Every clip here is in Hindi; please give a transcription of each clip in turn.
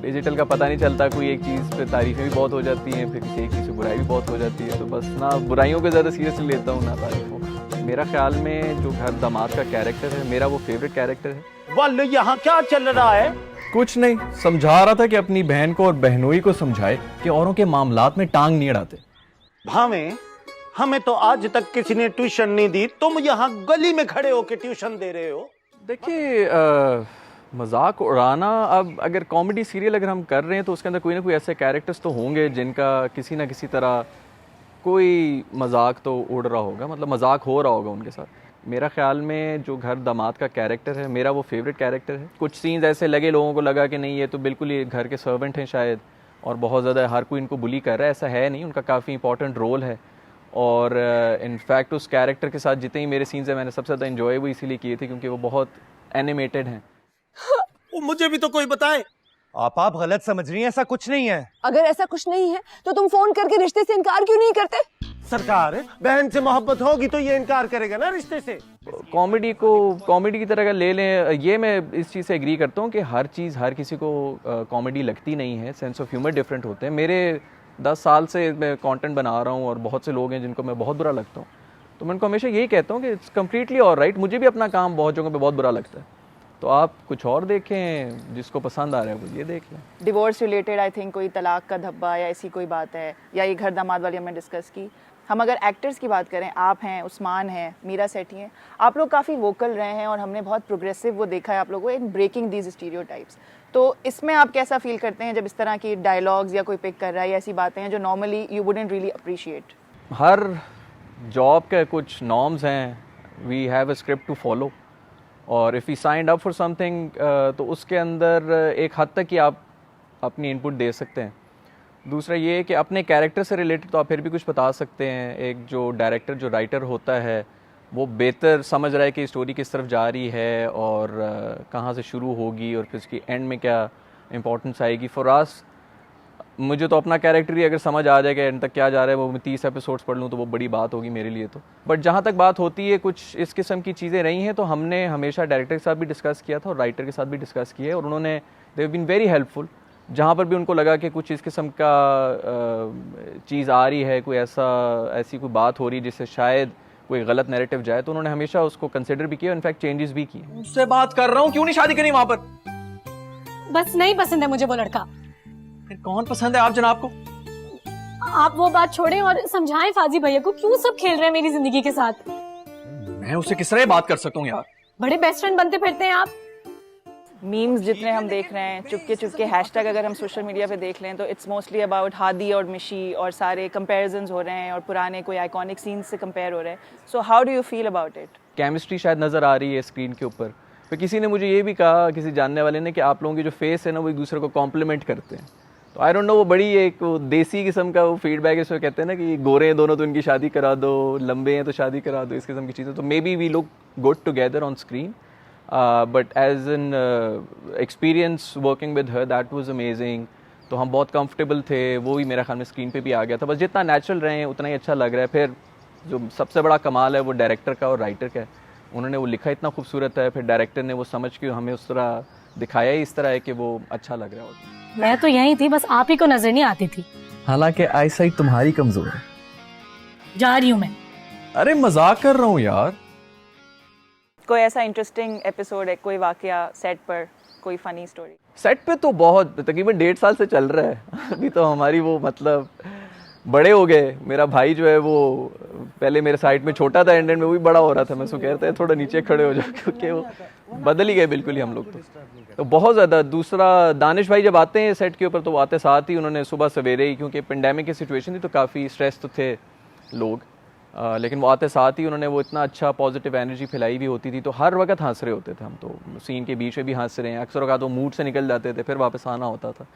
डिजिटल का पता नहीं चलता, कोई एक चीज़ पे तारीफ़ें भी बहुत हो जाती हैं, फिर किसी एक चीज़ से बुराई भी बहुत हो जाती है। तो बस ना बुराइयों को ज़्यादा सीरियसली लेता हूँ ना तारीफ़ों को। मेरा ख्याल में जो घर दामाद का कैरेक्टर है, मेरा वो फेवरेट कैरेक्टर है। वाल यहाँ क्या चल रहा है? कुछ नहीं, समझा रहा था कि अपनी बहन को और बहनोई को समझाए कि औरों के मामलात में टांग नहीं अड़ाते। भावे, हमें तो आज तक किसी ने ट्यूशन नहीं दी, तुम यहाँ गली में खड़े होकर ट्यूशन दे रहे हो। देखिए मजाक उड़ाना, अब अगर कॉमेडी सीरियल अगर हम कर रहे हैं तो उसके अंदर कोई ना कोई ऐसे कैरेक्टर्स तो होंगे जिनका किसी ना किसी तरह कोई मजाक तो उड़ रहा होगा, मतलब मजाक हो रहा होगा उनके साथ। मेरा ख्याल में जो घर दामाद का कैरेक्टर है, मेरा वो फेवरेट कैरेक्टर है। कुछ सीन्स ऐसे लगे, लोगों को लगा कि नहीं ये तो बिल्कुल ही घर के सर्वेंट हैं शायद, और बहुत ज़्यादा हर कोई इनको बुली कर रहा है, ऐसा है नहीं, उनका काफ़ी इंपॉर्टेंट रोल है। और इनफैक्ट उस कैरेक्टर के साथ जितने ही मेरे सीन्स हैं मैंने सबसे ज़्यादा इन्जॉय वो इसीलिए किए थे क्योंकि वो बहुत एनिमेटेड हैं। मुझे भी तो कोई बताए। आप गलत समझ रही हैं, ऐसा कुछ नहीं है। अगर ऐसा कुछ नहीं है तो तुम फोन करके रिश्ते से इनकार क्यों नहीं करते? सरकार, बहन से मोहब्बत होगी तो ये इनकार करेगा ना रिश्ते से। कॉमेडी को कॉमेडी की तरह का ले लें, ये मैं इस चीज़ से एग्री करता हूँ कि हर चीज़ हर किसी को कॉमेडी लगती नहीं है, सेंस ऑफ ह्यूमर डिफरेंट होते हैं। मेरे 10 साल से मैं कंटेंट बना रहा हूँ और बहुत से लोग हैं जिनको मैं बहुत बुरा लगता हूँ, तो मैं उनको हमेशा यही कहता हूँ कि इट्स कम्प्लीटली ऑलराइट। मुझे भी अपना काम बहुत जगहों पे बहुत बुरा लगता है, तो आप कुछ और देखें, जिसको पसंद आ रहा है वो ये देख लें। डिवोर्स रिलेटेड आई थिंक कोई तलाक का धब्बा या ऐसी कोई बात है, या ये घर दामाद वाली हमने डिस्कस की। हम अगर एक्टर्स की बात करें, आप हैं, उस्मान हैं, मीरा सेठी हैं, आप लोग काफ़ी वोकल रहे हैं और हमने बहुत प्रोग्रेसिव वो देखा है आप लोगों को इन ब्रेकिंग दीज स्टीरियोटाइप्स। तो इसमें आप कैसा फील करते हैं जब इस तरह की डायलॉग्स या कोई पिक कर रहा है या ऐसी बातें हैं जो normally you wouldn't really appreciate? हर जॉब के कुछ नॉर्म्स हैं, we have a script to follow, और if we signed up for something तो उसके अंदर एक हद तक ही आप अपनी इनपुट दे सकते हैं। दूसरा ये है कि अपने कैरेक्टर से रिलेटेड तो आप फिर भी कुछ बता सकते हैं। एक जो डायरेक्टर, जो राइटर होता है, वो बेहतर समझ रहा है कि स्टोरी किस तरफ जा रही है और कहाँ से शुरू होगी और फिर उसकी एंड में क्या इंपॉर्टेंस आएगी। फॉर अस, मुझे तो अपना कैरेक्टर ही अगर समझ आ जाए कि एंड तक क्या जा रहा है, वो मैं 30 एपिसोड्स पढ़ लूँ तो वो बड़ी बात होगी मेरे लिए तो। बट जहाँ तक बात होती है, कुछ इस किस्म की चीज़ें रही हैं तो हमने हमेशा डायरेक्टर के साथ भी डिस्कस किया था और राइटर के साथ भी डिस्कस किया है, और उन्होंने they have been very helpful. जहाँ पर भी उनको लगा कि कुछ इस किस्म का चीज़ आ रही है, कोई ऐसी कोई बात हो रही है जिससे शायद कोई गलत नैरेटिव जाए, तो उन्होंने हमेशा उसको कंसिडर भी किया, इनफैक्ट चेंजेस भी किए। उससे बात कर रहा हूँ, क्यों नहीं शादी करी वहां पर? बस नहीं पसंद है मुझे वो लड़का। फिर कौन पसंद है आप जनाब को? आप वो बात छोड़ें और समझाएं फाजी भैया को, क्यों सब खेल रहे हैं मेरी जिंदगी के साथ। मैं उससे किस तरह बात कर सकता हूँ यार? बड़े बेस्ट फ्रेंड बनते फिरते हैं आप। मीम्स जितने हम देख रहे हैं, चुपके चुपके हैशटैग अगर हम सोशल मीडिया पे देख लें तो इट्स मोस्टली अबाउट हादी और मिशी, और सारे कंपैरिजंस हो रहे हैं और पुराने कोई आइकॉनिक सीन्स से कंपेयर हो रहे हैं। So how do you feel about it? Chemistry शायद नज़र आ रही है स्क्रीन के ऊपर। फिर किसी ने मुझे ये भी कहा, किसी जानने वाले ने, कि आप लोगों की जो फेस है ना वो एक दूसरे को कॉम्प्लीमेंट करते हैं। तो आई डोंट नो, वो बड़ी एक देसी किस्म का वो फीडबैक है, इसमें कहते हैं ना कि गोरे हैं दोनों तो इनकी शादी करा दो, लंबे हैं तो शादी करा दो, इस किस्म की चीज़ें। तो maybe we look good together on screen, but as an experience working with her, that was amazing. तो हम बहुत कंफर्टेबल थे, वो भी मेरा ख्याल में स्क्रीन पे भी आ गया था। बस जितना नेचुरल रहे हैं उतना ही अच्छा लग रहा है। फिर जो सबसे बड़ा कमाल है वो डायरेक्टर का और राइटर का है, उन्होंने वो लिखा इतना खूबसूरत है, फिर डायरेक्टर ने वो समझ के हमें उस तरह दिखाया ही इस तरह है कि वो अच्छा लग रहा है। मैं तो यही थी, बस आप ही को नजर नहीं आती थी। हालांकि आईसाइट तुम्हारी कमजोर है। जा रही हूँ मैं। अरे मजाक कर रहा हूँ यार। कोई ऐसा इंटरेस्टिंग एपिसोड है, कोई वाकया सेट पर, कोई फनी स्टोरी? सेट पे तो बहुत, तकरीबन 1.5 साल से चल रहा है अभी तो हमारी वो, मतलब बड़े हो गए। मेरा भाई जो है वो पहले मेरे साइड में छोटा था, एंड में वो भी बड़ा हो रहा था। मैं उसको कहता है थोड़ा नीचे खड़े हो जाओ, क्योंकि वो बदल ही गए बिल्कुल ही हम लोग तो बहुत ज़्यादा। दूसरा, दानिश भाई जब आते हैं सेट के ऊपर तो वो आते साथ ही उन्होंने सुबह सवेरे ही, क्योंकि पेंडेमिक की सिचुएशन थी तो काफ़ी स्ट्रेस तो थे लोग, लेकिन वो आते साथ ही उन्होंने वो इतना अच्छा पॉजिटिव एनर्जी फैलाई भी होती थी, तो हर वक्त हंस रहे होते थे हम। तो सीन के बीच में भी हंस रहे हैं, अक्सर औक़ात वो मूड से निकल जाते थे, फिर वापस आना होता था।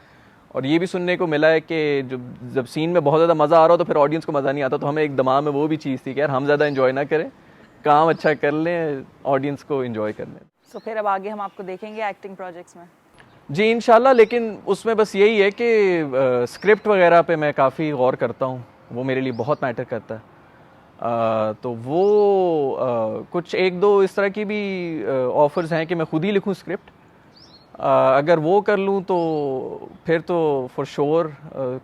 और ये भी सुनने को मिला है कि जब सीन में बहुत ज़्यादा मज़ा आ रहा हो तो फिर ऑडियंस को मज़ा नहीं आता, तो हमें एक दिमाग में वो भी चीज़ थी कि यार हम ज़्यादा इन्जॉय ना करें, काम अच्छा कर लें, ऑडियंस को इन्जॉय कर लें। सो फिर अब आगे हम आपको देखेंगे एक्टिंग प्रोजेक्ट्स में? जी इंशाल्लाह, लेकिन उसमें बस यही है कि स्क्रिप्ट वगैरह पे मैं काफ़ी गौर करता हूँ, वो मेरे लिए बहुत मैटर करता है। तो वो कुछ एक दो इस तरह की भी ऑफ़र्स हैं कि मैं खुद ही लिखूँ स्क्रिप्ट, अगर वो कर लूँ तो फिर तो फॉर श्योर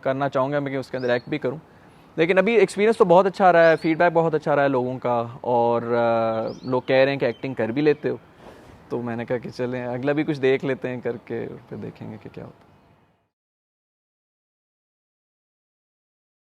करना चाहूँगा मैं कि उसके अंदर एक्ट भी करूँ। लेकिन अभी एक्सपीरियंस तो बहुत अच्छा रहा है, फीडबैक बहुत अच्छा रहा है लोगों का, और लोग कह रहे हैं कि एक्टिंग कर भी लेते हो, तो मैंने कहा कि चलें अगला भी कुछ देख लेते हैं करके, फिर देखेंगे कि क्या होता है।